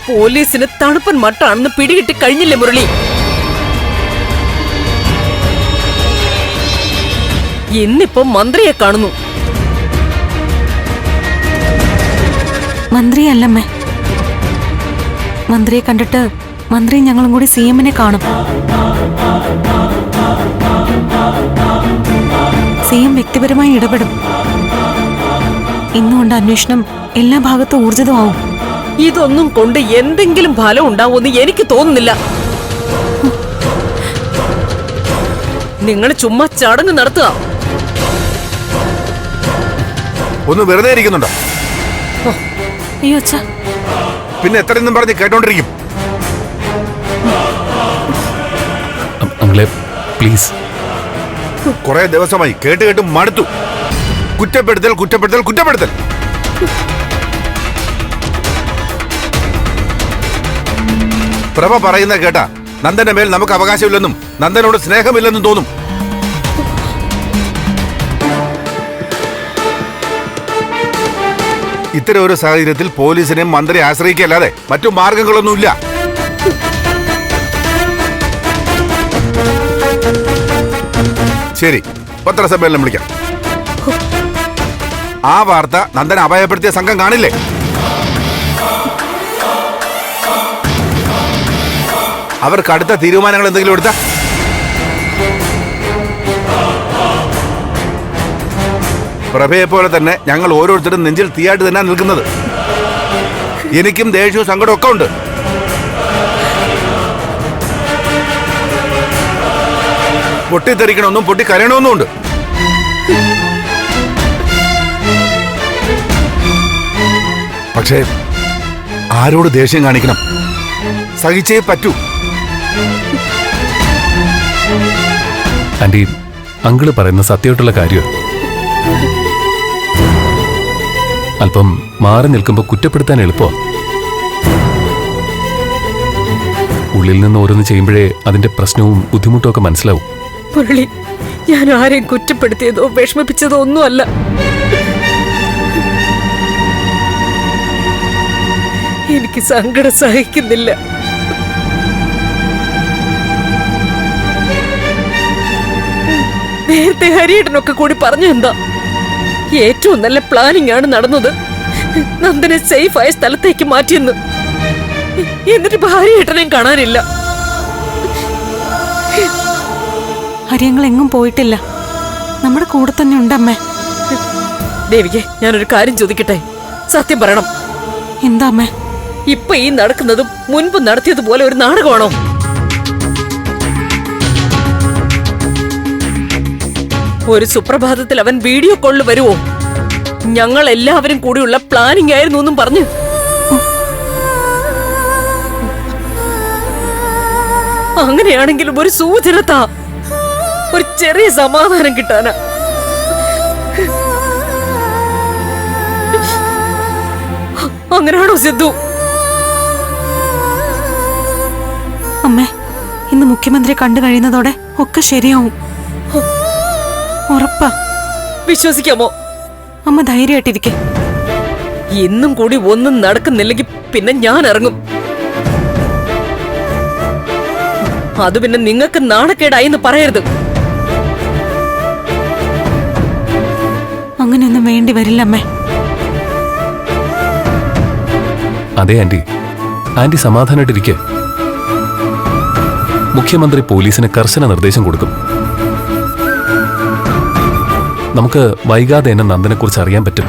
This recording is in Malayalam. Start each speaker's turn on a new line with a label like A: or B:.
A: പോലീസിന് തണുപ്പൻ മട്ടാണെന്ന് പിടികിട്ടി കഴിഞ്ഞില്ലേ മുരളി? ഇന്നിപ്പോ മന്ത്രിയെ കാണുന്നു.
B: മന്ത്രിയല്ലമ്മേ, മന്ത്രിയെ കണ്ടിട്ട് മന്ത്രി ഞങ്ങളും കൂടി CM-നെ കാണും. CM വ്യക്തിപരമായി ഇടപെടും. ഇന്നുകൊണ്ട് അന്വേഷണം എല്ലാ ഭാഗത്തും ഊർജിതമാവും.
A: ഇതൊന്നും കൊണ്ട് എന്തെങ്കിലും ഫലം ഉണ്ടാവുമെന്ന് എനിക്ക് തോന്നുന്നില്ല. നിങ്ങൾ ചുമ്മാ ചടങ്ങ് നടത്തുക.
C: ഒന്ന് വെറുതെ ഇരിക്കുന്നുണ്ടോ?
B: അയ്യോ അച്ഛാ,
C: പിന്നെ എത്രയെന്നും പറഞ്ഞ് കേട്ടോണ്ടിരിക്കും.
D: പ്ലീസ്,
C: കുറെ ദിവസമായി കേട്ട് കേട്ട് മടുത്തു. കുറ്റപ്പെടുത്തൽ കുറ്റപ്പെടുത്തൽ കുറ്റപ്പെടുത്തൽ. പ്രഭ പറയുന്ന കേട്ടാ നന്ദന്റെ മേൽ നമുക്ക് അവകാശമില്ലെന്നും നന്ദനോട് സ്നേഹമില്ലെന്നും തോന്നും. ഇത്തരം ഒരു സാഹചര്യത്തിൽ പോലീസിനെ മന്ത്രി ആശ്രയിക്കല്ലാതെ മറ്റു മാർഗങ്ങളൊന്നുമില്ല. ശരി, പത്രസമ്മേളനം വിളിക്കാം. ആ വാർത്ത നന്ദൻ അപായപ്പെടുത്തിയ സംഘം കാണില്ലേ? അവർക്ക് അടുത്ത തീരുമാനങ്ങൾ എന്തെങ്കിലും എടുത്ത പ്രഭയെ പോലെ തന്നെ ഞങ്ങൾ ഓരോരുത്തരും നെഞ്ചിൽ തീയായിട്ട് തന്നെ നിൽക്കുന്നത്. എനിക്കും ദേഷ്യവും സങ്കടവും ഒക്കെ ഉണ്ട്. പൊട്ടിത്തെറിക്കണമെന്നും പൊട്ടിക്കരയണമെന്നും ഉണ്ട്. പക്ഷേ ആരോട് ദേഷ്യം കാണിക്കണം? സഹിച്ചേ പറ്റൂ.
D: ആന്റി, അങ്കിള് പറയുന്ന സത്യമായിട്ടുള്ള കാര്യമാണ്. അല്പം മാറി നിൽക്കുമ്പോൾ കുറ്റപ്പെടുത്താൻ എളുപ്പമാണ്. ഉള്ളിൽ നിന്ന് ഓരോന്ന് ചെയ്യുമ്പോഴേ അതിന്റെ പ്രശ്നവും ബുദ്ധിമുട്ടും ഒക്കെ മനസ്സിലാവും.
A: മുരളി, ഞാൻ ആരെയും കുറ്റപ്പെടുത്തിയതോ വിഷമിപ്പിച്ചതോ ഒന്നുമല്ല. എനിക്ക് സങ്കടം സഹിക്കുന്നില്ല. നേരത്തെ ഹരിയേട്ടനൊക്കെ കൂടി പറഞ്ഞു എന്താ, ഏറ്റവും നല്ല പ്ലാനിംഗ് ആണ് നടന്നത്. നന്ദനെ സേഫായ സ്ഥലത്തേക്ക് മാറ്റിയെന്ന്. എന്നിട്ട് ഹരിയേട്ടനെയും കാണാനില്ല.
B: ഹരിയങ്ങൾ എങ്ങും പോയിട്ടില്ല, നമ്മുടെ കൂടെ തന്നെ ഉണ്ടമ്മേ.
A: ദേവികെ, ഞാനൊരു കാര്യം ചോദിക്കട്ടെ? സത്യം പറയണം.
B: എന്താ അമ്മേ?
A: ഇപ്പൊ ഈ നടക്കുന്നതും മുൻപ് നടത്തിയതുപോലെ ഒരു നാടകമാണോ? ഒരു സുപ്രഭാതത്തിൽ അവൻ വീഡിയോ കോളിൽ വരുവോ? ഞങ്ങൾ എല്ലാവരും കൂടിയുള്ള പ്ലാനിംഗ് ആയിരുന്നു എന്നും പറഞ്ഞു. അങ്ങനെയാണെങ്കിലും ഒരു സൂചന താ, ഒരു ചെറിയ സമാധാനം കിട്ടാനാ. അങ്ങനെയാണോ സിദ്ധു?
B: അമ്മേ, ഇന്ന് മുഖ്യമന്ത്രിയെ കണ്ടു കഴിയുന്നതോടെ ഒക്കെ ശരിയാവും. ഉറപ്പാ.
A: വിശ്വസിക്കാമോ?
B: അമ്മ ധൈര്യമായിട്ടിരിക്കെ.
A: ഇന്നും കൂടി ഒന്നും നടക്കുന്നില്ലെങ്കിൽ പിന്നെ ഞാൻ ഇറങ്ങും. അത് പിന്നെ നിങ്ങൾക്ക് നാണക്കേടായി എന്ന് പറയരുത്.
B: അങ്ങനെയൊന്നും വേണ്ടി വരില്ല അമ്മേ.
D: അതെ ആന്റി, ആന്റി സമാധാനമായിട്ടിരിക്കെ. മുഖ്യമന്ത്രി പോലീസിന് കർശന നിർദ്ദേശം കൊടുക്കും. നമുക്ക് വൈകാതെ തന്നെ നന്ദനെക്കുറിച്ച് അറിയാൻ പറ്റും.